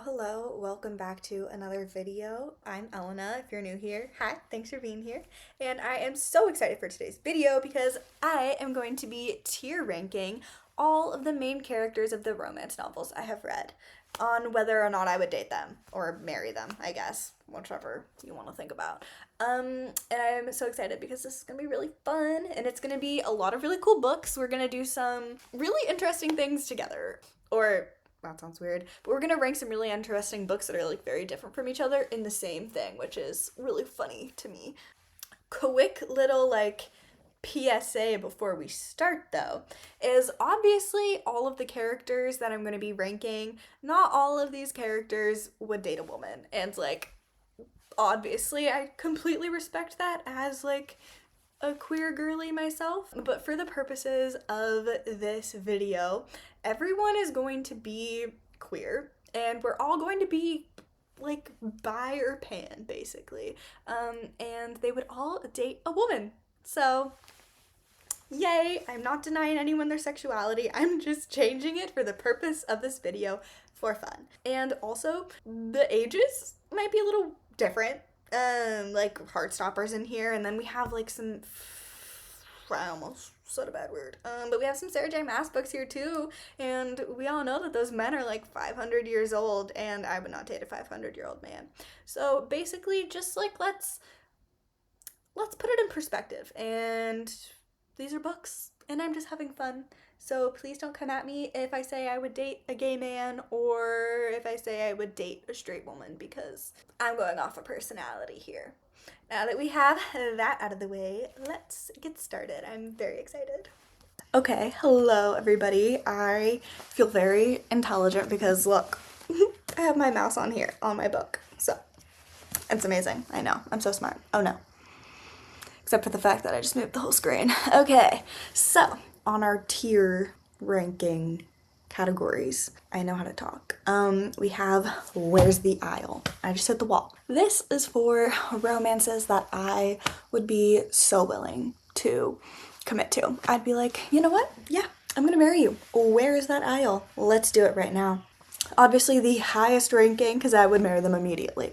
Hello, welcome back to another video. I'm Elena, if you're new here. Hi, thanks for being here. And I am so excited for today's video because I am going to be tier ranking all of the main characters of the romance novels I have read on whether or not I would date them or marry them, I guess, whichever you want to think about. And I'm so excited because this is going to be really fun and it's going to be a lot of really cool books. We're going to do some really interesting things together. Or that sounds weird, but we're gonna rank some really interesting books that are like very different from each other in the same thing, which is really funny to me. Quick little like PSA before we start though is obviously all of the characters that I'm gonna be ranking, not all of these characters would date a woman, and like obviously I completely respect that as like a queer girly myself, but for the purposes of this video, everyone is going to be queer and we're all going to be like bi or pan basically, and they would all date a woman. So yay, I'm not denying anyone their sexuality, I'm just changing it for the purpose of this video for fun. And also the ages might be a little different, like Heartstoppers in here, and then we have like some, I almost said a bad word, but we have some Sarah J Maas books here too, and we all know that those men are like 500 years old, and I would not date a 500-year-old man. So basically just like let's put it in perspective, and these are books and I'm just having fun. So please don't come at me if I say I would date a gay man or if I say I would date a straight woman, because I'm going off of personality here. Now that we have that out of the way, let's get started. I'm very excited. Okay, hello everybody. I feel very intelligent because look, I have my mouse on here on my book. So it's amazing. I know, I'm so smart. Oh no. Except for the fact that I just moved the whole screen. Okay, so on our tier ranking categories, I know how to talk. We have Where's the Aisle? I just hit the wall. This is for romances that I would be so willing to commit to. I'd be like, you know what? Yeah, I'm gonna marry you. Where is that aisle? Let's do it right now. Obviously the highest ranking because I would marry them immediately.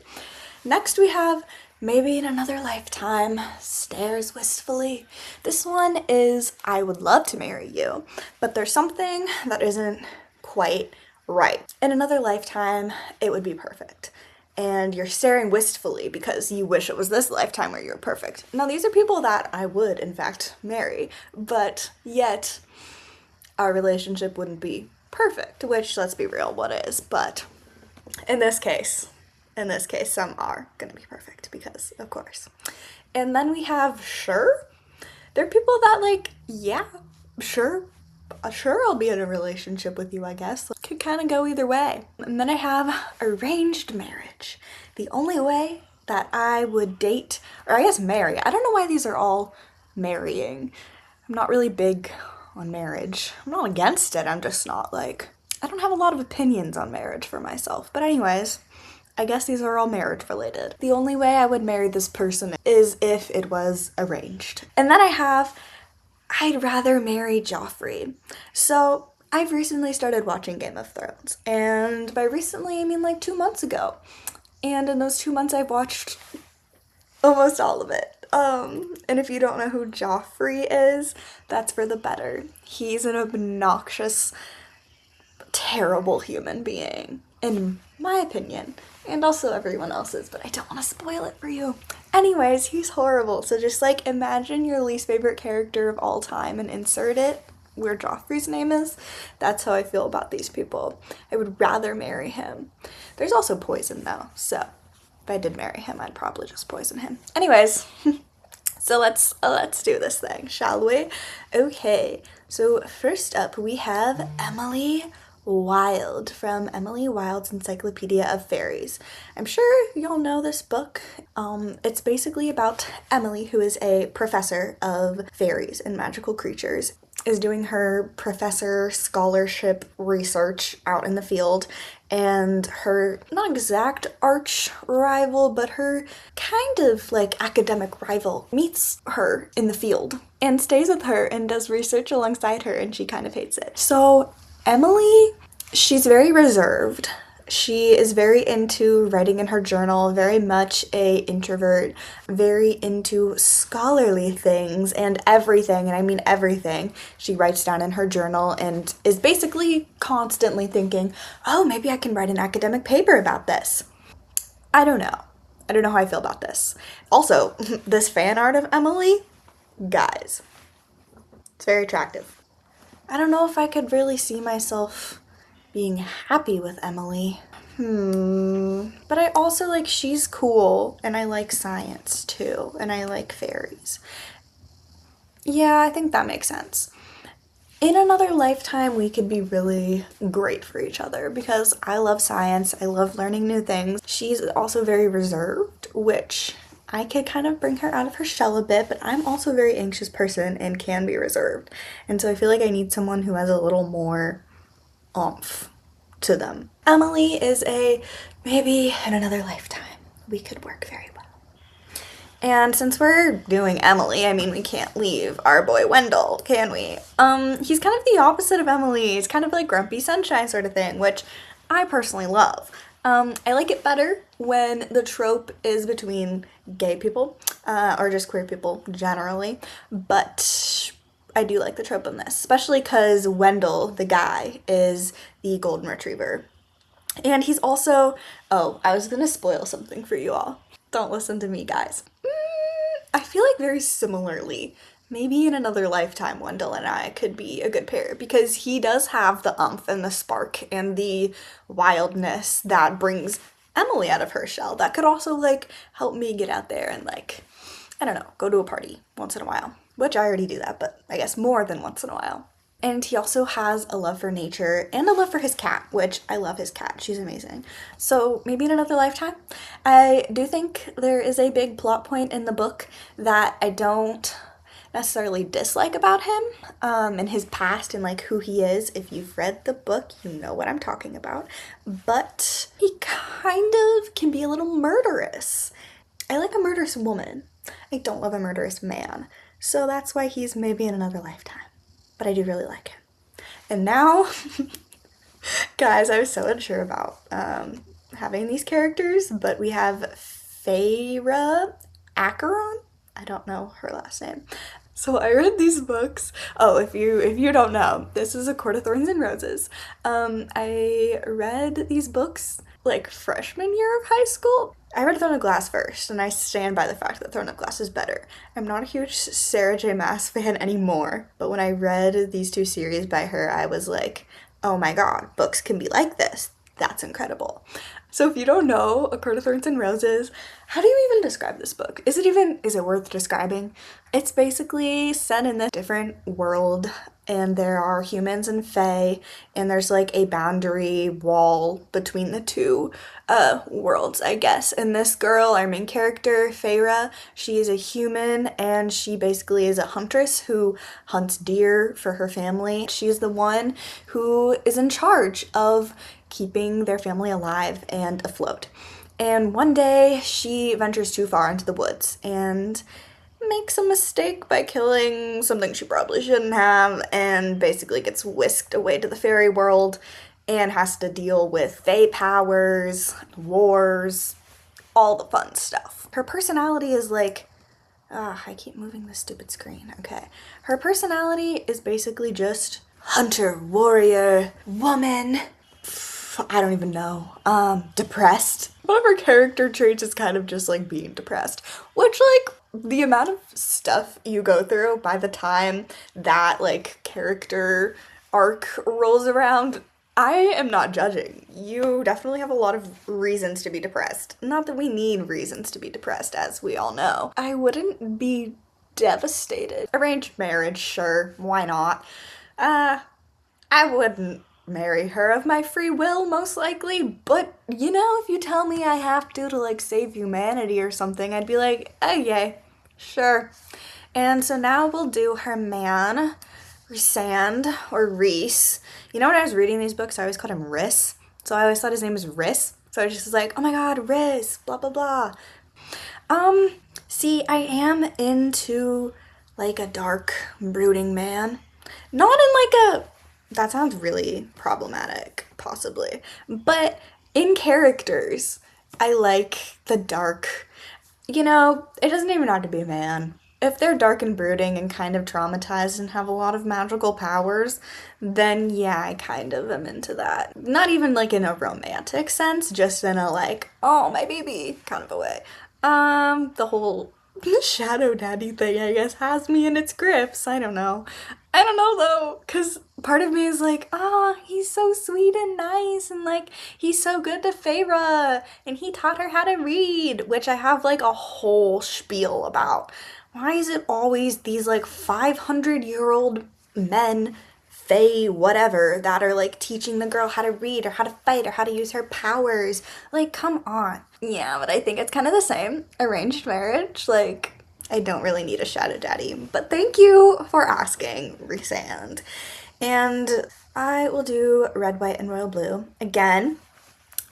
Next we have Maybe in Another Lifetime, Stares Wistfully. This one is I would love to marry you, but there's something that isn't quite right. In another lifetime, it would be perfect. And you're staring wistfully because you wish it was this lifetime where you're perfect. Now, these are people that I would, in fact, marry, but yet our relationship wouldn't be perfect, which, let's be real, what is? But in this case, some are gonna be perfect because, of course. And then we have Sure. There are people that like, yeah, sure, I'll be in a relationship with you, I guess. Could kind of go either way. And then I have Arranged Marriage. The only way that I would date, or I guess marry, I don't know why these are all marrying. I'm not really big on marriage. I'm not against it, I'm just not like, I don't have a lot of opinions on marriage for myself. But anyways, I guess these are all marriage related. The only way I would marry this person is if it was arranged. And then I have I'd rather marry Joffrey. So I've recently started watching Game of Thrones, and by recently I mean like 2 months ago. And in those 2 months I've watched almost all of it. And if you don't know who Joffrey is, that's for the better. He's an obnoxious, terrible human being, in my opinion, and also everyone else's, but I don't want to spoil it for you. Anyways, he's horrible, so just like imagine your least favorite character of all time and insert it where Joffrey's name is. That's how I feel about these people. I would rather marry him. There's also poison though, so if I did marry him, I'd probably just poison him. Anyways, so let's do this thing, shall we? Okay, so first up we have Emily Wilde from Emily Wilde's Encyclopedia of Fairies. I'm sure y'all know this book. It's basically about Emily, who is a professor of fairies and magical creatures, is doing her professor scholarship research out in the field, and her not exact arch rival, but her kind of like academic rival meets her in the field and stays with her and does research alongside her, and she kind of hates it. So Emily, she's very reserved, She is very into writing in her journal, very much a introvert, very into scholarly things and everything, and I mean everything. She writes down in her journal and is basically constantly thinking, "Oh, maybe I can write an academic paper about this." I don't know. I don't know how I feel about this. Also, this fan art of Emily, guys, it's very attractive. I don't know if I could really see myself being happy with Emily. But I also like she's cool and I like science too and I like fairies. Yeah, I think that makes sense. In another lifetime, we could be really great for each other because I love science, I love learning new things. She's also very reserved, which I could kind of bring her out of her shell a bit, but I'm also a very anxious person and can be reserved. And so I feel like I need someone who has a little more oomph to them. Emily is a maybe in another lifetime we could work very well. And since we're doing Emily, I mean, we can't leave our boy Wendell, can we? He's kind of the opposite of Emily. He's kind of like grumpy sunshine sort of thing, which I personally love. I like it better when the trope is between gay people, or just queer people generally, but I do like the trope in this, especially because Wendell, the guy, is the golden retriever. And he's also, oh, I was gonna spoil something for you all. Don't listen to me, guys. I feel like very similarly, maybe in another lifetime, Wendell and I could be a good pair because he does have the umph and the spark and the wildness that brings Emily out of her shell. That could also like help me get out there and like, I don't know, go to a party once in a while, which I already do that, but I guess more than once in a while. And he also has a love for nature and a love for his cat, which I love his cat. She's amazing. So maybe in another lifetime. I do think there is a big plot point in the book that I don't necessarily dislike about him, and his past and like who he is. If you've read the book, you know what I'm talking about. But he kind of can be a little murderous. I like a murderous woman. I don't love a murderous man. So that's why he's maybe in another lifetime. But I do really like him. And now, guys, I was so unsure about having these characters, but we have Feyre Acheron. I don't know her last name. So I read these books. Oh, if you don't know, this is A Court of Thorns and Roses. I read these books like freshman year of high school. I read Throne of Glass first, and I stand by the fact that Throne of Glass is better. I'm not a huge Sarah J. Maas fan anymore, but when I read these two series by her, I was like, oh my god, books can be like this. That's incredible. So if you don't know A Court of Thorns and Roses, how do you even describe this book? Is it worth describing? It's basically set in this different world and there are humans and fae and there's like a boundary wall between the two worlds, I guess. And this girl, our main character, Feyre, she is a human and she basically is a huntress who hunts deer for her family. She's the one who is in charge of keeping their family alive and afloat. And one day she ventures too far into the woods and makes a mistake by killing something she probably shouldn't have and basically gets whisked away to the fairy world and has to deal with fae powers, wars, all the fun stuff. Her personality is like, I keep moving this stupid screen. Okay. Her personality is basically just hunter, warrior, woman, I don't even know, depressed. One of her character traits is kind of just like being depressed, which like the amount of stuff you go through by the time that like character arc rolls around, I am not judging. You definitely have a lot of reasons to be depressed. Not that we need reasons to be depressed, as we all know. I wouldn't be devastated. Arranged marriage, sure, why not? I wouldn't marry her of my free will, most likely, but you know, if you tell me I have to like save humanity or something, I'd be like, oh yay, sure. And so now we'll do her man, Rhysand, or Rhys. You know, when I was reading these books, I always called him Rhys, so I always thought his name was Rhys, so I just was like, oh my god, Rhys, blah blah blah. See, I am into like a dark, brooding man. Not in like a, that sounds really problematic, possibly, but In characters, I like the dark. You know, it doesn't even have to be a man. If they're dark and brooding and kind of traumatized and have a lot of magical powers, then yeah, I kind of am into that. Not even like in a romantic sense, just in a like, oh, my baby kind of a way. The whole shadow daddy thing, I guess, has me in its grips. I don't know. I don't know though, because part of me is like, ah, he's so sweet and nice, and like, he's so good to Feyre, and he taught her how to read, which I have like a whole spiel about. Why is it always these like 500-year-old men, Fae, whatever, that are like teaching the girl how to read or how to fight or how to use her powers? Like, come on. Yeah, but I think it's kind of the same. Arranged marriage, like, I don't really need a shadow daddy, but thank you for asking, Resand. And I will do red, white, and royal blue. Again,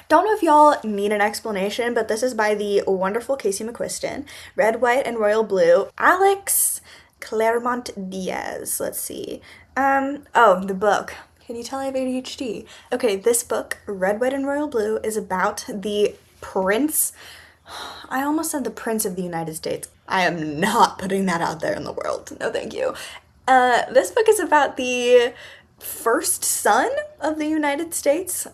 don't know if y'all need an explanation, but this is by the wonderful Casey McQuiston. Red, white, and royal blue. Alex Claremont Diaz. Let's see. Oh, the book. Can you tell I have ADHD? Okay, this book, Red, White, and Royal Blue, is about the prince. I almost said the Prince of the United States. I am not putting that out there in the world. No, thank you. This book is about the first son of the United States,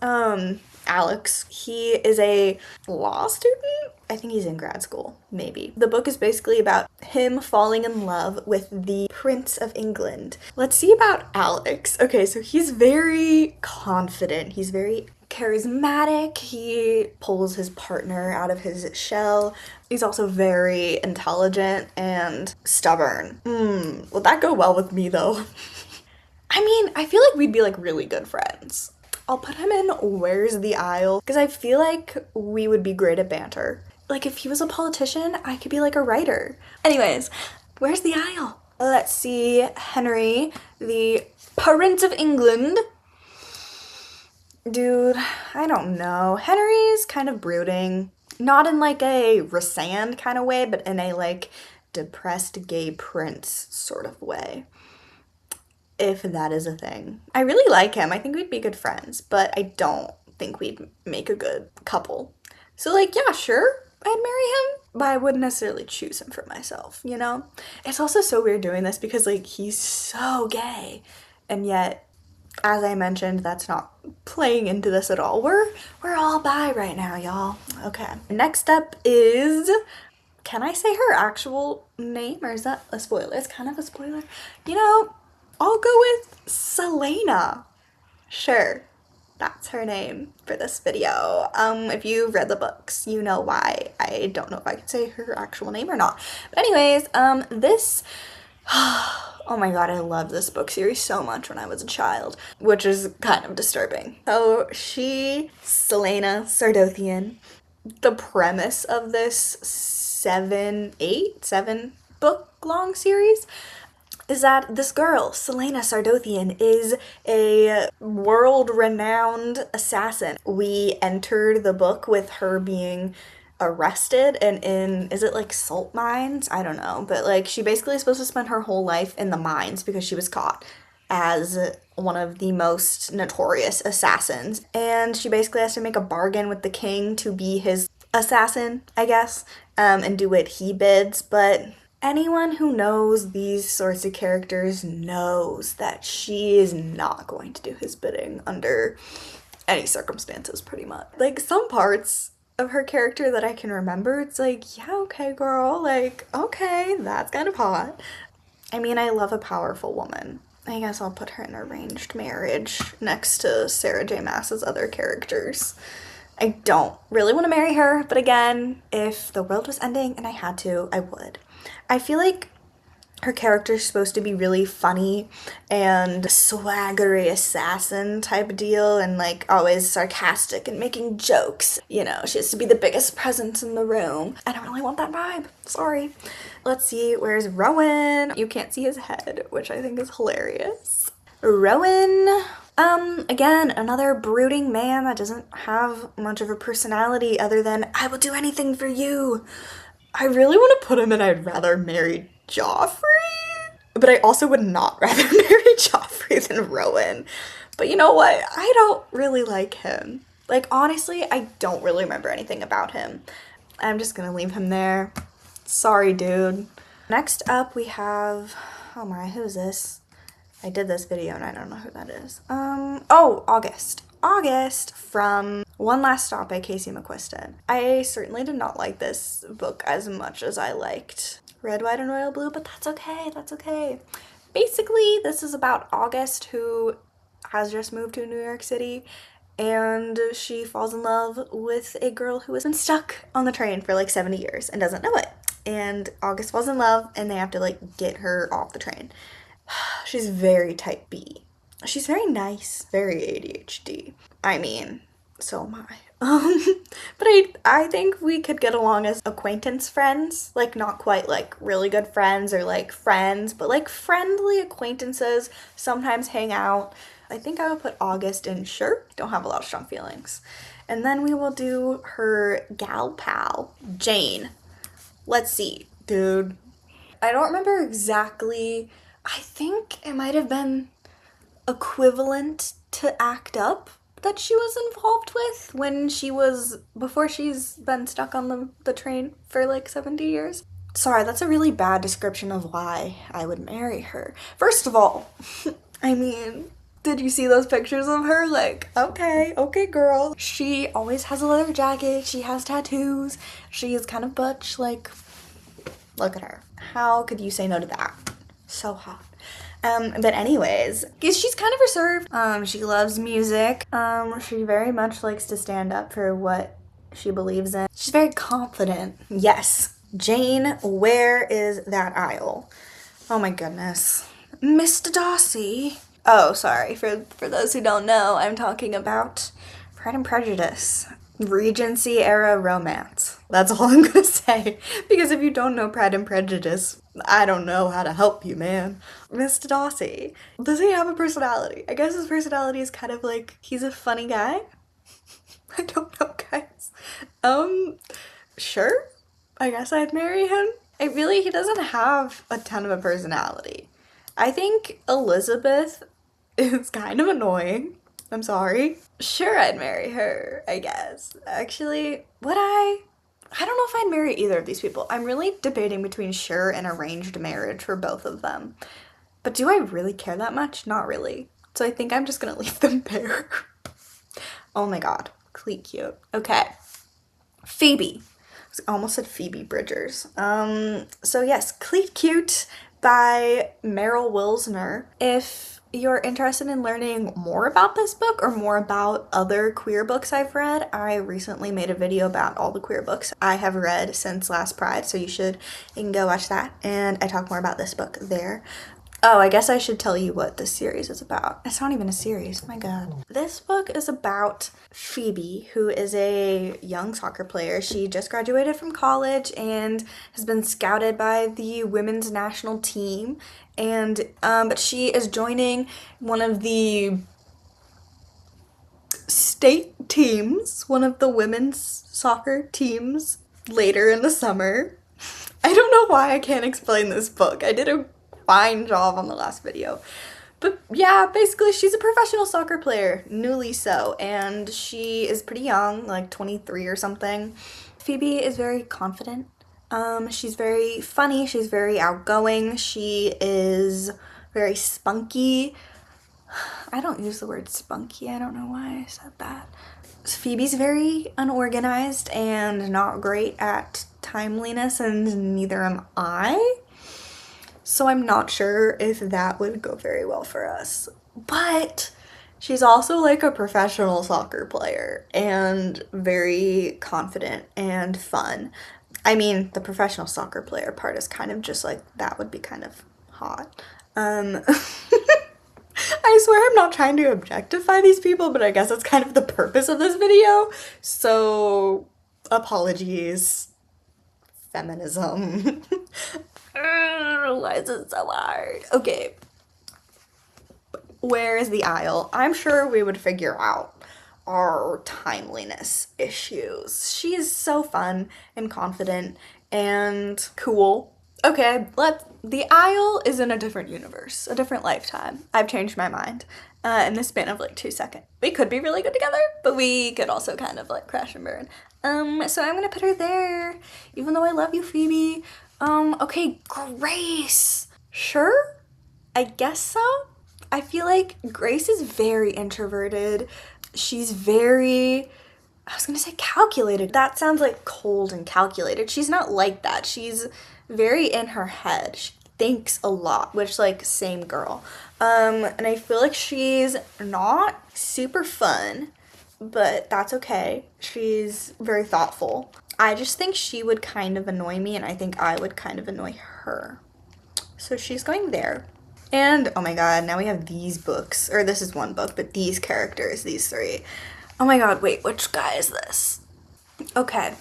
Alex. He is a law student. I think he's in grad school, maybe. The book is basically about him falling in love with the Prince of England. Let's see about Alex. Okay, so he's very confident. He's very charismatic. He pulls his partner out of his shell. He's also very intelligent and stubborn. Would that go well with me though? I mean, I feel like we'd be like really good friends. I'll put him in Where's the Aisle because I feel like we would be great at banter. Like if he was a politician, I could be like a writer. Anyways, Where's the Aisle? Let's see, Henry, the Prince of England. Dude, I don't know. Henry's kind of brooding. Not in like a Resand kind of way, but in a like depressed gay prince sort of way. If that is a thing. I really like him. I think we'd be good friends, but I don't think we'd make a good couple. So like, yeah, sure, I'd marry him, but I wouldn't necessarily choose him for myself, you know? It's also so weird doing this because like he's so gay, and yet, as I mentioned, that's not playing into this at all. We're all bi right now, y'all. Okay. Next up is, can I say her actual name, or is that a spoiler? It's kind of a spoiler. You know, I'll go with Selena. Sure, that's her name for this video. If you've read the books, you know why. I don't know if I can say her actual name or not. But anyways, this, oh my god, I loved this book series so much when I was a child, which is kind of disturbing. So Selena Sardothian, the premise of this seven book long series is that this girl, Selena Sardothian, is a world-renowned assassin. We entered the book with her being arrested and in, is it like salt mines? I don't know, but like she basically is supposed to spend her whole life in the mines because she was caught as one of the most notorious assassins. And she basically has to make a bargain with the king to be his assassin, I guess, and do what he bids, but anyone who knows these sorts of characters knows that she is not going to do his bidding under any circumstances, pretty much. Like, some parts of her character that I can remember, it's like, yeah, okay, girl, like, okay, that's kind of hot. I mean, I love a powerful woman. I guess I'll put her in arranged marriage next to Sarah J. Maas's other characters. I don't really want to marry her, but again, if the world was ending and I had to, I would. I feel like her character is supposed to be really funny and swaggery assassin type deal and like always sarcastic and making jokes. You know, she has to be the biggest presence in the room. I don't really want that vibe. Sorry. Let's see, where's Rowan? You can't see his head, which I think is hilarious. Rowan, again, another brooding man that doesn't have much of a personality other than, I will do anything for you. I really want to put him in I'd rather marry Joffrey, but I also would not rather marry Joffrey than Rowan. But you know what? I don't really like him. Like, honestly, I don't really remember anything about him. I'm just gonna leave him there. Sorry, dude. Next up, we have, oh my, who is this? I did this video and I don't know who that is. Oh, August. August from One Last Stop by Casey McQuiston. I certainly did not like this book as much as I liked Red, White, and Royal Blue, but that's okay, that's okay. Basically, this is about August, who has just moved to New York City, and she falls in love with a girl who has been stuck on the train for like 70 years and doesn't know it. And August falls in love and they have to like get her off the train. She's very type B. She's very nice, very ADHD. I mean, so am I. But I think we could get along as acquaintance friends. Like, not quite like really good friends or like friends, but like friendly acquaintances, sometimes hang out. I think I would put August in sure. Don't have a lot of strong feelings. And then we will do her gal pal, Jane. Let's see, dude. I don't remember exactly. I think it might have been equivalent to Act Up that she was involved with when before she's been stuck on the train for like 70 years. Sorry, that's a really bad description of why I would marry her. First of all, I mean, did you see those pictures of her? Like, okay, girl. She always has a leather jacket, she has tattoos, she is kind of butch, like, look at her. How could you say no to that? So hot. But anyways, she's kind of reserved. She loves music. She very much likes to stand up for what she believes in. She's very confident. Yes. Jane, where is that aisle? Oh my goodness. Mr. Darcy. Oh, sorry. For those who don't know, I'm talking about Pride and Prejudice. Regency era romance. That's all I'm gonna say. Because if you don't know Pride and Prejudice, I don't know how to help you, man. Mr. Darcy. Does he have a personality? I guess his personality is kind of like, he's a funny guy. I don't know, guys. Sure. I guess I'd marry him. He doesn't have a ton of a personality. I think Elizabeth is kind of annoying. I'm sorry. Sure, I'd marry her, I guess. Actually, would I? I don't know if I'd marry either of these people. I'm really debating between sure and arranged marriage for both of them. But do I really care that much? Not really. So I think I'm just gonna leave them there. Oh my god. Cleat cute. Okay. Phoebe. I almost said Phoebe Bridgers. So yes, Cleat Cute by Meryl Wilsner. If you're interested in learning more about this book or more about other queer books I've read, I recently made a video about all the queer books I have read since last Pride, so you can go watch that, and I talk more about this book there. Oh, I guess I should tell you what this series is about. It's not even a series, my god. This book is about Phoebe, who is a young soccer player. She just graduated from college and has been scouted by the women's national team. And but she is joining one of the state teams, one of the women's soccer teams later in the summer. I don't know why I can't explain this book. I did a fine job on the last video. But yeah, basically she's a professional soccer player, newly so, and she is pretty young, like 23 or something. Phoebe is very confident. She's very funny, she's very outgoing, she is very spunky. I don't use the word spunky, I don't know why I said that. Phoebe's very unorganized and not great at timeliness, and neither am I. So I'm not sure if that would go very well for us. But she's also like a professional soccer player and very confident and fun. I mean, the professional soccer player part is kind of just like, that would be kind of hot. I swear I'm not trying to objectify these people, but I guess that's kind of the purpose of this video. So, apologies. Feminism. Why is it so hard? Okay. Where is the aisle? I'm sure we would figure out our timeliness issues. She is so fun and confident and cool. Okay, the aisle is in a different universe, a different lifetime. I've changed my mind. in the span of like 2 seconds. We could be really good together, but we could also kind of like crash and burn. So I'm gonna put her there, even though I love you, Phoebe. Okay, Grace. Sure? I guess so. I feel like Grace is very introverted. She's very, I was gonna say calculated. That sounds like cold and calculated. She's not like that. She's very in her head. She thinks a lot, which like same girl. And I feel like she's not super fun, but that's okay. She's very thoughtful. I just think she would kind of annoy me, and I think I would kind of annoy her. So she's going there. And oh my god, now we have these books. Or this is one book, but these characters, these three. Oh my god, wait, which guy is this? Okay.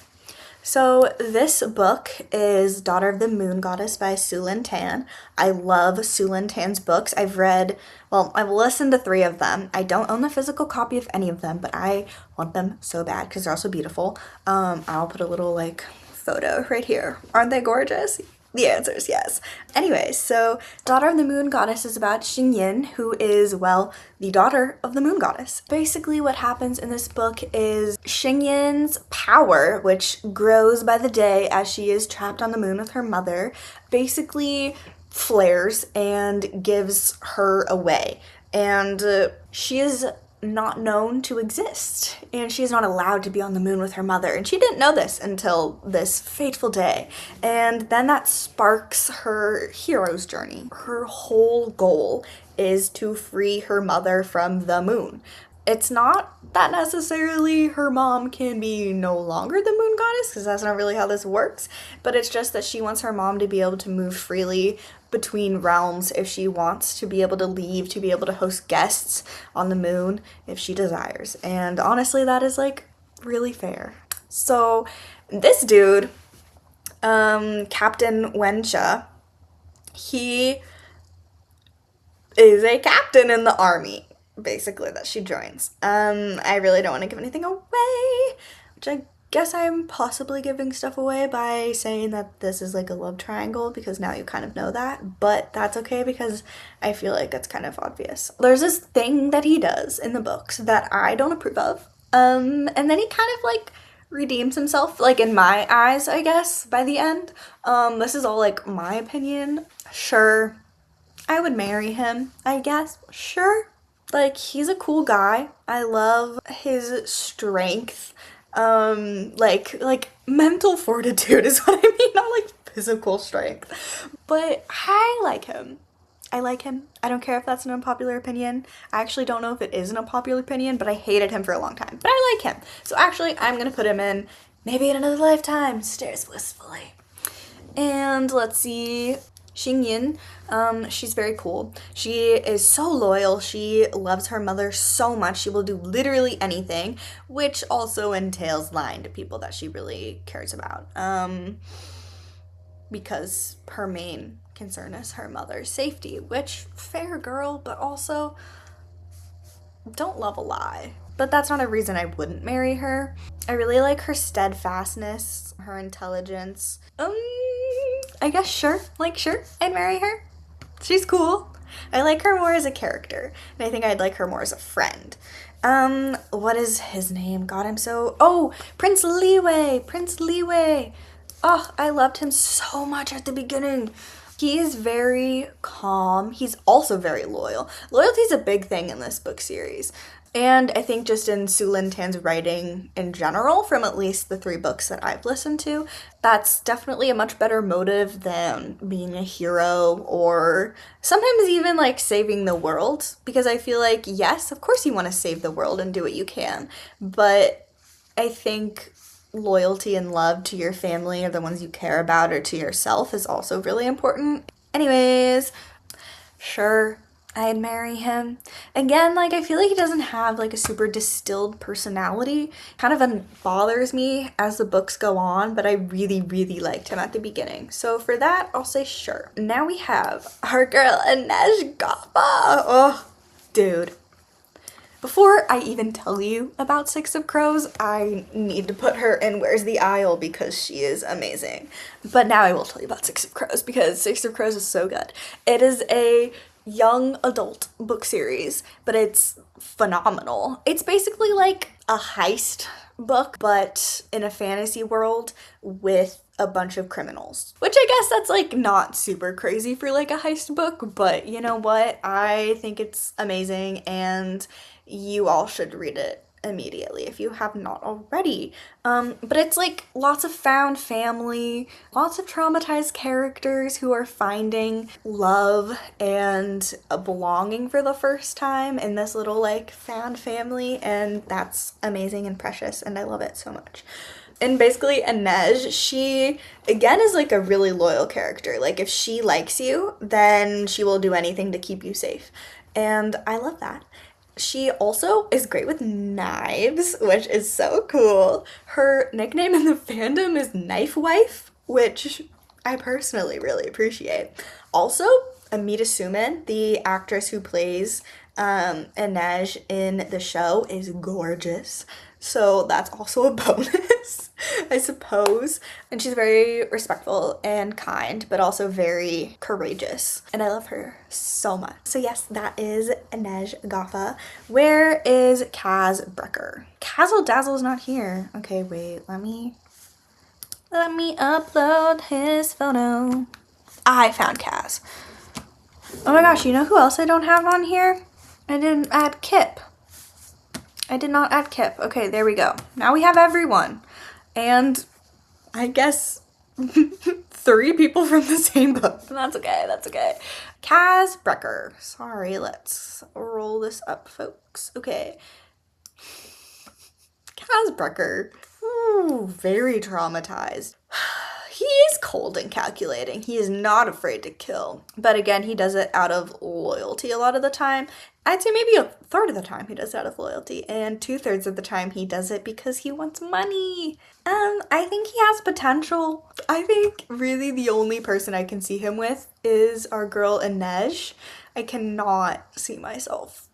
So this book is Daughter of the Moon Goddess by Su Lin Tan. I love Su Lin Tan's books. I've listened to 3 of them. I don't own the physical copy of any of them, but I want them so bad because they're also beautiful. I'll put a little like photo right here. Aren't they gorgeous? The answer is yes. Anyway, so Daughter of the Moon Goddess is about Xingyin, who is, well, the daughter of the Moon Goddess. Basically what happens in this book is Xingyin's power, which grows by the day as she is trapped on the moon with her mother, basically flares and gives her away. And she is not known to exist, and she's not allowed to be on the moon with her mother, and she didn't know this until this fateful day. And then that sparks her hero's journey. Her whole goal is to free her mother from the moon. It's not that necessarily her mom can be no longer the moon goddess, because that's not really how this works, but it's just that she wants her mom to be able to move freely between realms if she wants, to be able to leave, to be able to host guests on the moon if she desires. And honestly, that is like really fair. So this dude, Captain Wencha, he is a captain in the army, basically, that she joins. I really don't want to give anything away, which I guess I'm possibly giving stuff away by saying that this is like a love triangle, because now you kind of know that, but that's okay because I feel like it's kind of obvious. There's this thing that he does in the books that I don't approve of, and then he kind of like redeems himself, like in my eyes, I guess, by the end. This is all like my opinion. Sure, I would marry him, I guess. Sure, like he's a cool guy. I love his strength. Like mental fortitude is what I mean, not like physical strength. But I like him. I like him. I don't care if that's an unpopular opinion. I actually don't know if it is an unpopular opinion, but I hated him for a long time. But I like him. So actually, I'm gonna put him in Maybe in Another Lifetime, Stares Wistfully. And let's see, Xingyin, she's very cool. She is so loyal. She loves her mother so much. She will do literally anything, which also entails lying to people that she really cares about. Because her main concern is her mother's safety, which, fair girl, but also don't love a lie. But that's not a reason I wouldn't marry her. I really like her steadfastness, her intelligence. I guess sure, I'd marry her. She's cool. I like her more as a character, and I think I'd like her more as a friend. What is his name? God, Prince Liwei. Oh, I loved him so much at the beginning. He is very calm. He's also very loyal. Loyalty is a big thing in this book series. And I think just in Su Lin Tan's writing in general, from at least the 3 books that I've listened to, that's definitely a much better motive than being a hero or sometimes even like saving the world. Because I feel like, yes, of course you want to save the world and do what you can, but I think loyalty and love to your family or the ones you care about or to yourself is also really important. Anyways, sure, I'd marry him. Again, like, I feel like he doesn't have like a super distilled personality. Kind of bothers me as the books go on, but I really, really liked him at the beginning. So for that, I'll say sure. Now we have our girl, Inej Gaba. Oh, dude. Before I even tell you about Six of Crows, I need to put her in Where's the Isle because she is amazing. But now I will tell you about Six of Crows because Six of Crows is so good. It is a young adult book series, but it's phenomenal. It's basically like a heist book, but in a fantasy world with a bunch of criminals. Which I guess that's like not super crazy for like a heist book, but you know what? I think it's amazing and you all should read it immediately if you have not already. But it's like lots of found family, lots of traumatized characters who are finding love and a belonging for the first time in this little like found family, and that's amazing and precious, and I love it so much. And basically, Inej, she again is like a really loyal character. Like, if she likes you, then she will do anything to keep you safe. And I love that. She also is great with knives, which is so cool. Her nickname in the fandom is Knife Wife, which I personally really appreciate. Also, Amita Suman, the actress who plays Inej in the show, is gorgeous. So that's also a bonus, I suppose. And she's very respectful and kind, but also very courageous. And I love her so much. So yes, that is Inej Gaffa. Where is Kaz Brecker? Kazzle Dazzle's not here. Okay, wait, let me upload his photo. I found Kaz. Oh my gosh, you know who else I don't have on here? I didn't add Kip. I did not add Kip. Okay, there we go. Now we have everyone. And I guess 3 people from the same book. That's okay, that's okay. Kaz Brecker. Sorry, let's roll this up, folks. Okay. Kaz Brecker. Ooh, very traumatized. He is cold and calculating. He is not afraid to kill. But again, he does it out of loyalty a lot of the time. I'd say maybe 1/3 of the time he does it out of loyalty, and 2/3 of the time he does it because he wants money. I think he has potential. I think really the only person I can see him with is our girl Inej. I cannot see myself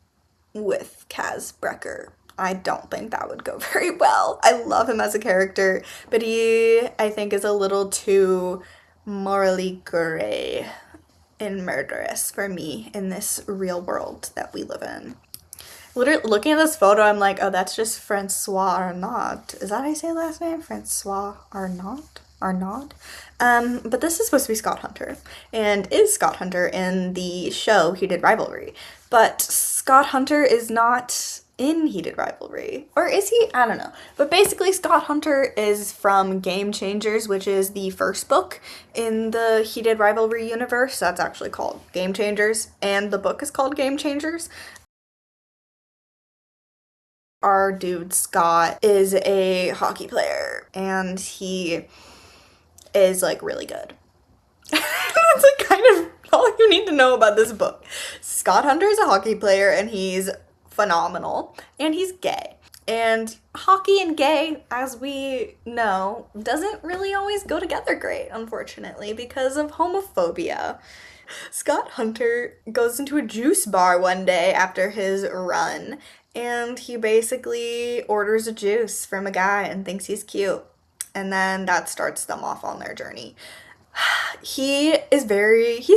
with Kaz Brecker. I don't think that would go very well. I love him as a character, but he, I think, is a little too morally gray and murderous for me in this real world that we live in. Literally, looking at this photo, I'm like, oh, that's just Francois Arnaud. Is that how you say his last name? Francois Arnaud? Arnaud? But this is supposed to be Scott Hunter, and is Scott Hunter in the show Heated Rivalry. But Scott Hunter is not in Heated Rivalry. Or is he? I don't know. But basically, Scott Hunter is from Game Changers, which is the first book in the Heated Rivalry universe. That's actually called Game Changers, and the book is called Game Changers. Our dude Scott is a hockey player, and he is like really good. That's like kind of all you need to know about this book. Scott Hunter is a hockey player, and he's phenomenal, and he's gay. And hockey and gay, as we know, doesn't really always go together great, unfortunately, because of homophobia. Scott Hunter goes into a juice bar one day after his run, and he basically orders a juice from a guy and thinks he's cute. And then that starts them off on their journey. He's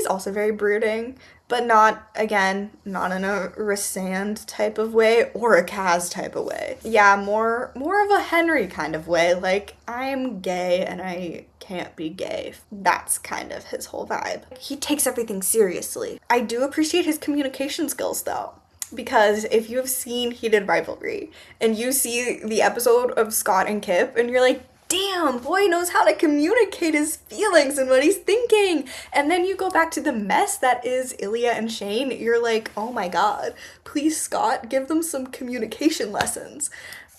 also very brooding, but not, again, not in a Rysand type of way or a Kaz type of way. Yeah, more of a Henry kind of way, like, I'm gay and I can't be gay. That's kind of his whole vibe. He takes everything seriously. I do appreciate his communication skills, though. Because if you have seen Heated Rivalry and you see the episode of Scott and Kip and you're like, damn, boy knows how to communicate his feelings and what he's thinking. And then you go back to the mess that is Ilya and Shane. You're like, oh my god, please, Scott, give them some communication lessons.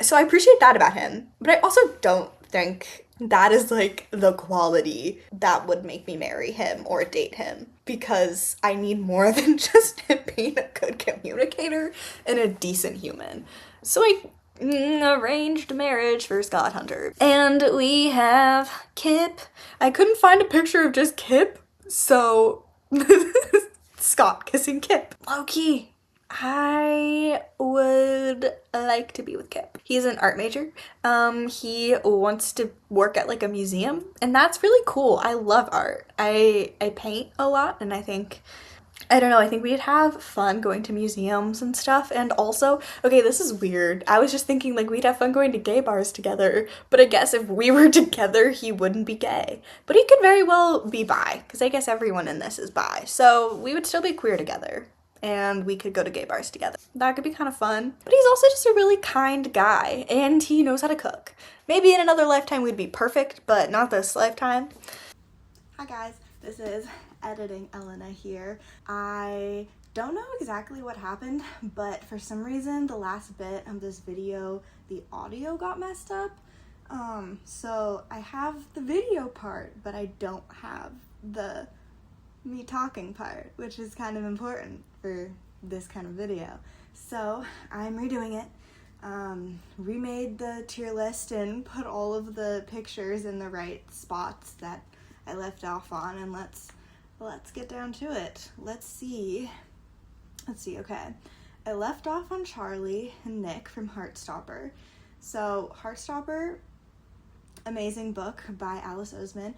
So I appreciate that about him. But I also don't think that is like the quality that would make me marry him or date him. Because I need more than just him being a good communicator and a decent human. So arranged marriage for Scott Hunter. And we have Kip. I couldn't find a picture of just Kip, so Scott kissing Kip. Low-key, I would like to be with Kip. He's an art major. He wants to work at like a museum, and that's really cool. I love art. I paint a lot, and I think I don't know, I think we'd have fun going to museums and stuff. And also, okay, this is weird. I was just thinking like we'd have fun going to gay bars together, but I guess if we were together, he wouldn't be gay. But he could very well be bi, because I guess everyone in this is bi. So we would still be queer together. And we could go to gay bars together. That could be kind of fun. But he's also just a really kind guy, and he knows how to cook. Maybe in another lifetime we'd be perfect, but not this lifetime. Hi guys, this is editing Elena here. I don't know exactly what happened, but for some reason the last bit of this video, the audio got messed up. So I have the video part, but I don't have the me talking part, which is kind of important for this kind of video. So I'm redoing it. Remade the tier list and put all of the pictures in the right spots that I left off on, and let's get down to it. Let's see, okay. I left off on Charlie and Nick from Heartstopper. So Heartstopper, amazing book by Alice Oseman.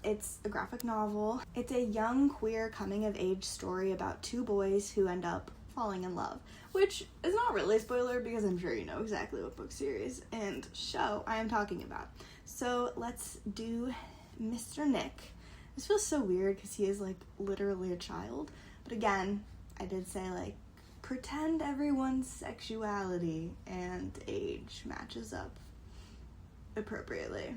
It's a graphic novel. It's a young queer coming-of-age story about two boys who end up falling in love, which is not really a spoiler because I'm sure you know exactly what book series and show I am talking about. So let's do Mr. Nick. This feels so weird because he is like literally a child, but again, I did say like pretend everyone's sexuality and age matches up appropriately.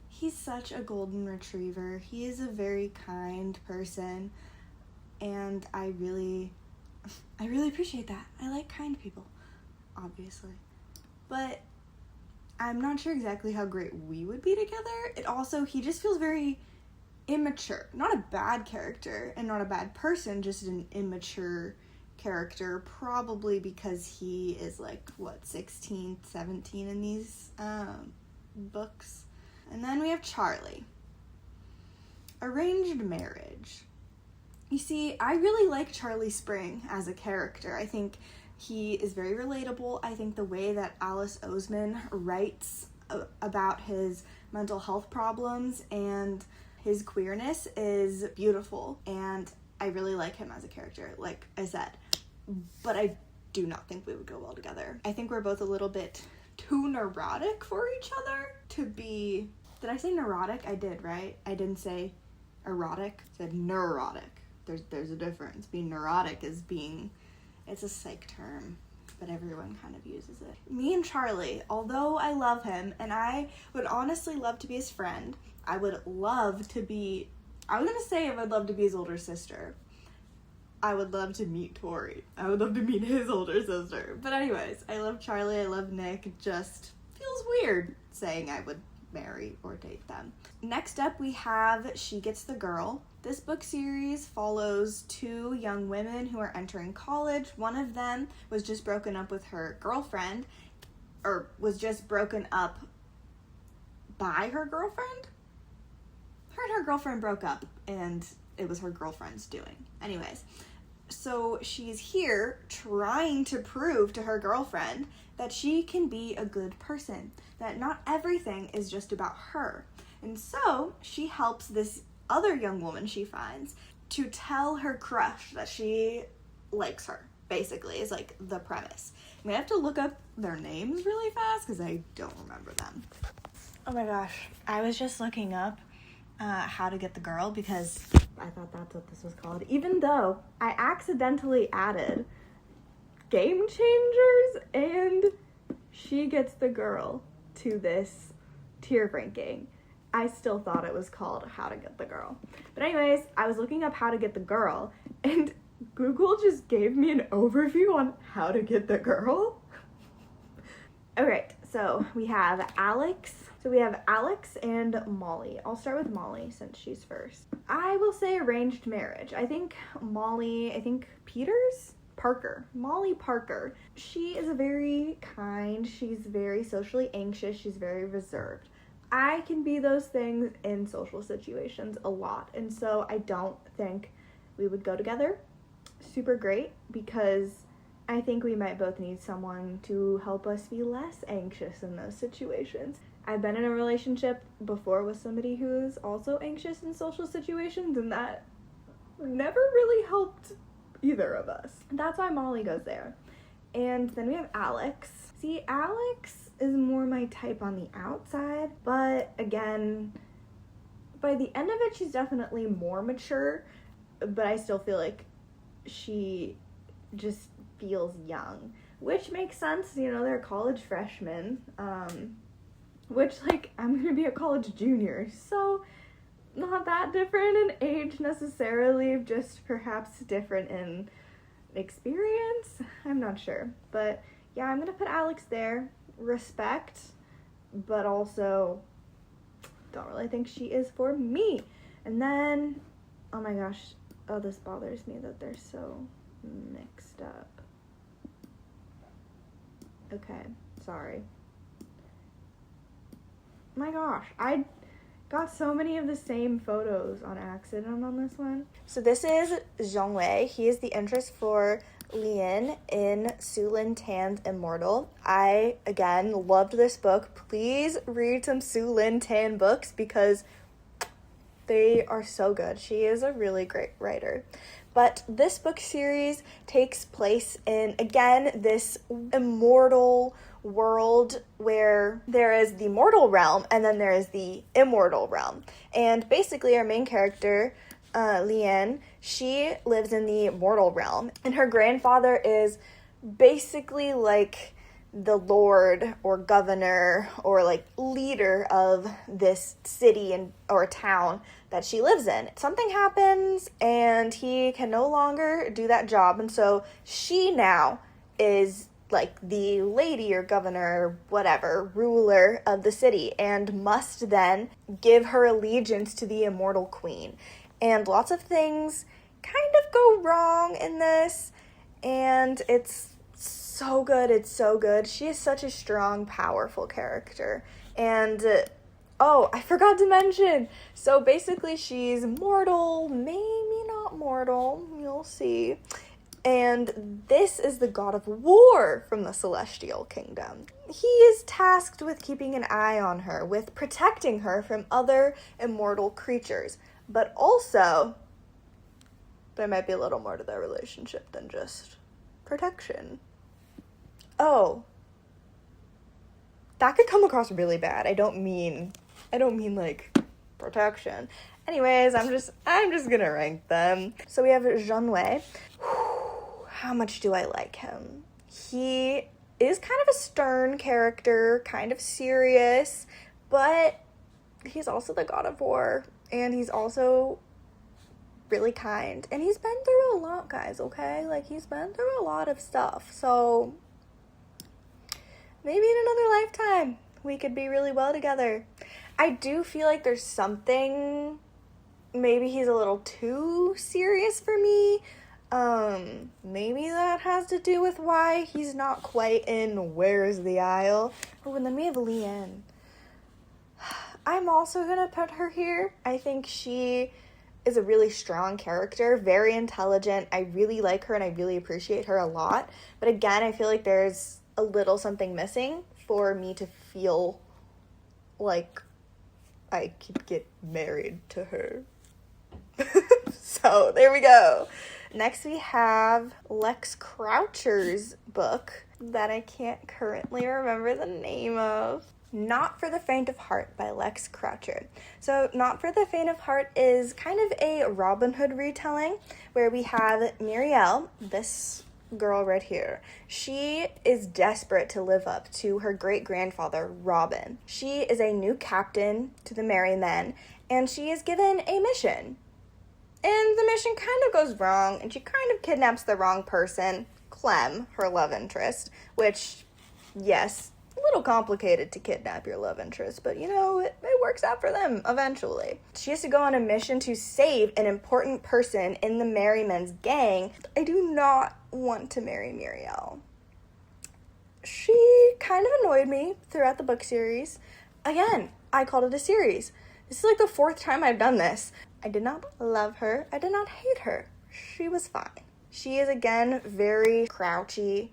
He's such a golden retriever. He is a very kind person, and I really appreciate that. I like kind people, obviously, but I'm not sure exactly how great we would be together. He just feels very immature. Not a bad character and not a bad person, just an immature character, probably because he is like, 16, 17 in these books. And then we have Charlie. Arranged marriage. You see, I really like Charlie Spring as a character. I think he is very relatable. I think the way that Alice Oseman writes about his mental health problems and his queerness is beautiful, and I really like him as a character, like I said. But I do not think we would go well together. I think we're both a little bit too neurotic for each other to be... Did I say neurotic? I did, right? I didn't say erotic. I said neurotic. There's a difference. Being neurotic is being... It's a psych term, but everyone kind of uses it. Me and Charlie, although I love him, and I would honestly love to be his friend, I would love to be... I was gonna say I would love to be his older sister. I would love to meet Tori. I would love to meet his older sister. But anyways, I love Charlie, I love Nick. It just feels weird saying I would marry or date them. Next up, we have She Gets the Girl. This book series follows two young women who are entering college. One of them was just broken up with her girlfriend, or was just broken up by her girlfriend? Her and her girlfriend broke up, and it was her girlfriend's doing. Anyways, so she's here trying to prove to her girlfriend that she can be a good person, that not everything is just about her. And so she helps this other young woman she finds to tell her crush that she likes her, basically, is like the premise. I'm gonna have to look up their names really fast because I don't remember them. Oh my gosh, I was just looking up How to Get the Girl because I thought that's what this was called, even though I accidentally added Game Changers and She Gets the Girl to this tier ranking. I still thought it was called How to Get the Girl. But anyways, I was looking up How to Get the Girl, and Google just gave me an overview on How to Get the Girl. Okay, so we have Alex. So we have Alex and Molly. I'll start with Molly since she's first. I will say arranged marriage. I think Molly Parker. She is very kind. She's very socially anxious. She's very reserved. I can be those things in social situations a lot, and so I don't think we would go together super great because I think we might both need someone to help us be less anxious in those situations. I've been in a relationship before with somebody who's also anxious in social situations, and that never really helped either of us. That's why Molly goes there. And then we have Alex. See, Alex is more my type on the outside, but again, by the end of it, she's definitely more mature, but I still feel like she just feels young, which makes sense. You know, they're college freshmen, which, like, I'm gonna be a college junior, so not that different in age necessarily, just perhaps different in experience. I'm not sure, but yeah, I'm gonna put Alex there. Respect, but also don't really think she is for me. And then, oh my gosh, oh, this bothers me that they're so mixed up. Okay, sorry. My gosh, I got so many of the same photos on accident on this one. So this is Zhongwei. He is the interest for Lian in Su Lin Tan's Immortal. I, again, loved this book. Please read some Su Lin Tan books because they are so good. She is a really great writer. But this book series takes place in, again, this immortal world where there is the mortal realm and then there is the immortal realm. And basically our main character, Lian, she lives in the mortal realm, and her grandfather is basically like the lord or governor or like leader of this city or town that she lives in. Something happens and he can no longer do that job, and so she now is like the lady or governor or whatever, ruler of the city, and must then give her allegiance to the immortal queen. And lots of things kind of go wrong in this, and it's so good. It's so good. She is such a strong, powerful character. And, oh, I forgot to mention. So basically she's mortal, maybe not mortal, you'll see. And this is the god of war from the Celestial Kingdom. He is tasked with keeping an eye on her, with protecting her from other immortal creatures. But also, there might be a little more to their relationship than just protection. Oh, that could come across really bad. I don't mean like protection. Anyways, I'm just gonna rank them. So we have Zhongwei. How much do I like him? He is kind of a stern character, kind of serious, but he's also the god of war, and he's also really kind. And he's been through a lot, guys, okay? Like, he's been through a lot of stuff. So maybe in another lifetime we could be really well together. I do feel like there's something, maybe he's a little too serious for me. Maybe that has to do with why he's not quite in Where's the Isle. Oh, and then we have Lian. I'm also gonna put her here. I think she is a really strong character, very intelligent. I really like her and I really appreciate her a lot. But again, I feel like there's a little something missing for me to feel like I could get married to her. So there we go. Next we have Lex Croucher's book that I can't currently remember the name of. Not for the Faint of Heart by Lex Croucher. So Not for the Faint of Heart is kind of a Robin Hood retelling where we have Muriel, this girl right here. She is desperate to live up to her great-grandfather, Robin. She is a new captain to the Merry Men, and she is given a mission. And the mission kind of goes wrong, and she kind of kidnaps the wrong person, Clem, her love interest, which, yes, a little complicated to kidnap your love interest, but you know, it works out for them eventually. She has to go on a mission to save an important person in the Merry Men's gang. I do not want to marry Muriel. She kind of annoyed me throughout the book series. Again, I called it a series. This is like the 4th time I've done this. I did not love her. I did not hate her. She was fine. She is, again, very crotchety,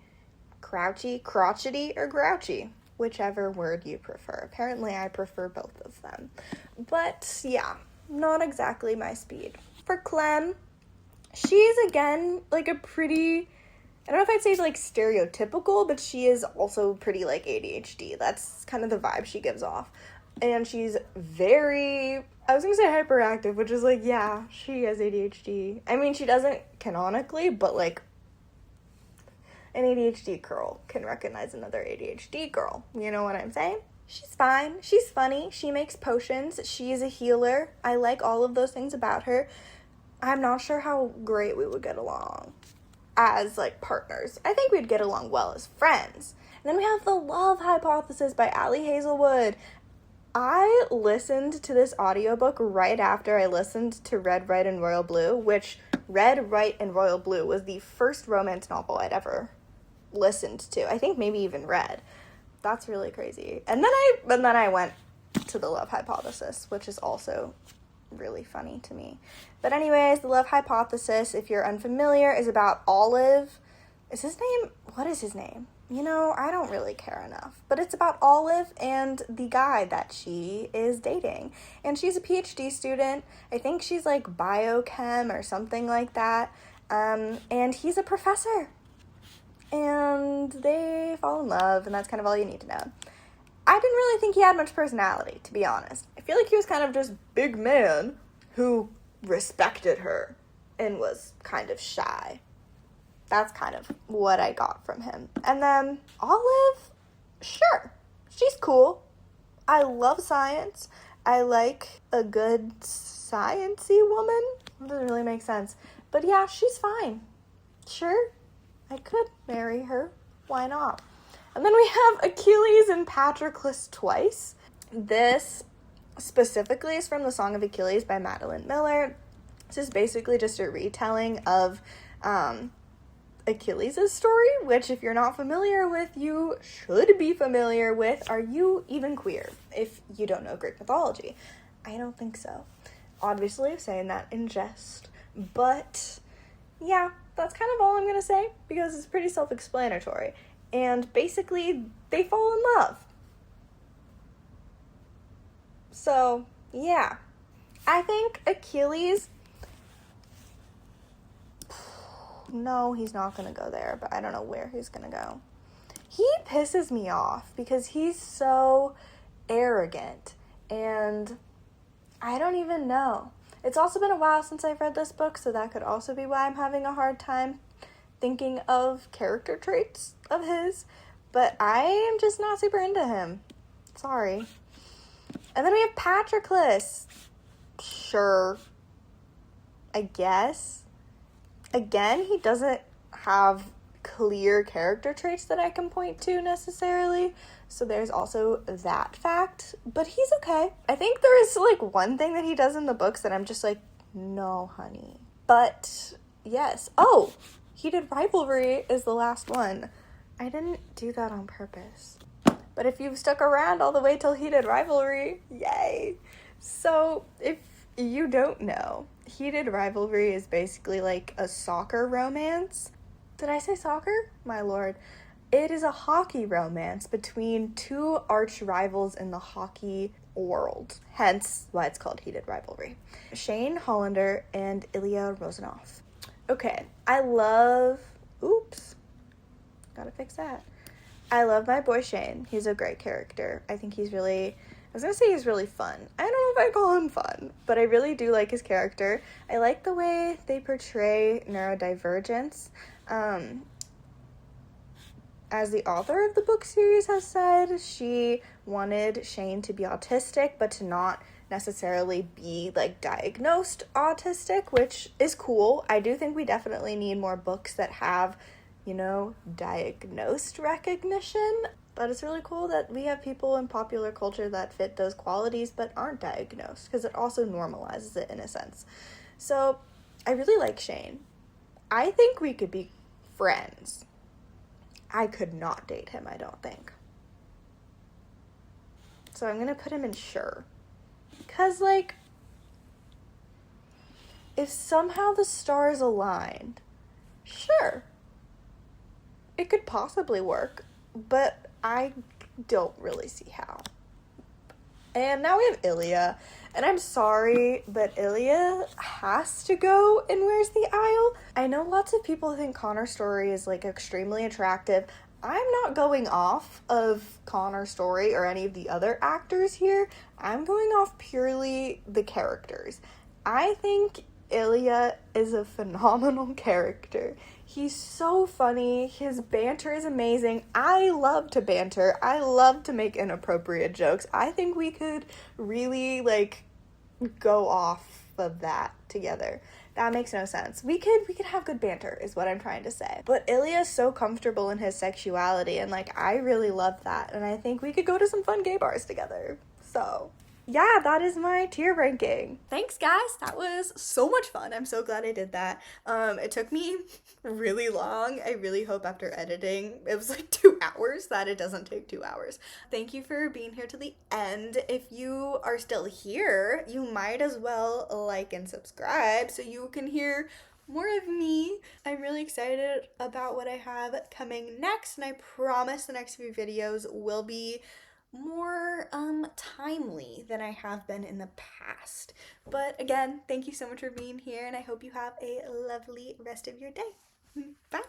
or grouchy, whichever word you prefer. Apparently, I prefer both of them. But, yeah, not exactly my speed. For Clem, She's, again, like a pretty, I don't know if I'd say like stereotypical, but she is also pretty like ADHD. That's kind of the vibe she gives off. And she's very, I was going to say hyperactive, which is like, yeah, she has ADHD. I mean, she doesn't canonically, but like an ADHD girl can recognize another ADHD girl. You know what I'm saying? She's fine. She's funny. She makes potions. She is a healer. I like all of those things about her. I'm not sure how great we would get along as, like, partners. I think we'd get along well as friends. And then we have The Love Hypothesis by Ali Hazelwood. I listened to this audiobook right after I listened to Red, White, and Royal Blue, which Red, White, and Royal Blue was the first romance novel I'd ever listened to. I think maybe even read. That's really crazy. And then I went to The Love Hypothesis, which is also really funny to me. But anyways, The Love Hypothesis, if you're unfamiliar, is about Olive. What is his name? You know, I don't really care enough. But it's about Olive and the guy that she is dating. And she's a PhD student. I think she's like biochem or something like that. And he's a professor. And they fall in love, and that's kind of all you need to know. I didn't really think he had much personality, to be honest. I feel like he was kind of just big man who respected her and was kind of shy. That's kind of what I got from him. And then Olive, sure, she's cool. I love science. I like a good science-y woman. It doesn't really make sense. But yeah, she's fine. Sure, I could marry her. Why not? And then we have Achilles and Patroclus twice. This specifically is from the Song of Achilles by Madeline Miller. This is basically just a retelling of Achilles' story, which if you're not familiar with, you should be familiar with. Are you even queer if you don't know Greek mythology? I don't think so. Obviously, I'm saying that in jest. But yeah, that's kind of all I'm going to say because it's pretty self-explanatory. And basically, they fall in love. So, yeah. I think Achilles... No, he's not going to go there, but I don't know where he's going to go. He pisses me off because he's so arrogant. And I don't even know. It's also been a while since I've read this book, so that could also be why I'm having a hard time thinking of character traits of his, but I am just not super into him. Sorry. And then we have Patroclus. Sure. I guess. Again, he doesn't have clear character traits that I can point to necessarily, so there's also that fact, but he's okay. I think there is like one thing that he does in the books that I'm just like, no, honey. But yes. Oh, Heated Rivalry is the last one. I didn't do that on purpose. But if you've stuck around all the way till Heated Rivalry, yay! So, if you don't know, Heated Rivalry is basically like a soccer romance. Did I say soccer? My lord. It is a hockey romance between two arch rivals in the hockey world. Hence why it's called Heated Rivalry. Shane Hollander and Ilya Rozanov. Okay, I love my boy Shane. He's a great character. I think he's really fun. I don't know if I call him fun, but I really do like his character. I like the way they portray neurodivergence. As the author of the book series has said, she wanted Shane to be autistic, but to not necessarily be, like, diagnosed autistic, which is cool. I do think we definitely need more books that have, you know, diagnosed recognition. But it's really cool that we have people in popular culture that fit those qualities but aren't diagnosed, because it also normalizes it in a sense. So, I really like Shane. I think we could be friends. I could not date him, I don't think. So I'm gonna put him in sure. Because, like, if somehow the stars aligned, sure. It could possibly work, but I don't really see how. And now we have Ilya. And I'm sorry, but Ilya has to go in Where's the Isle? I know lots of people think Connor's story is like extremely attractive. I'm not going off of Connor's story or any of the other actors here. I'm going off purely the characters. I think Ilya is a phenomenal character. He's so funny. His banter is amazing. I love to banter. I love to make inappropriate jokes. I think we could really like go off of that together. That makes no sense. We could have good banter is what I'm trying to say. But Ilya is so comfortable in his sexuality and like I really love that and I think we could go to some fun gay bars together. So yeah, that is my tier ranking. Thanks, guys. That was so much fun. I'm so glad I did that. It took me really long. I really hope after editing, it was like 2 hours, that it doesn't take 2 hours. Thank you for being here to the end. If you are still here, you might as well like and subscribe so you can hear more of me. I'm really excited about what I have coming next, and I promise the next few videos will be more timely than I have been in the past. But again, thank you so much for being here and I hope you have a lovely rest of your day. Bye.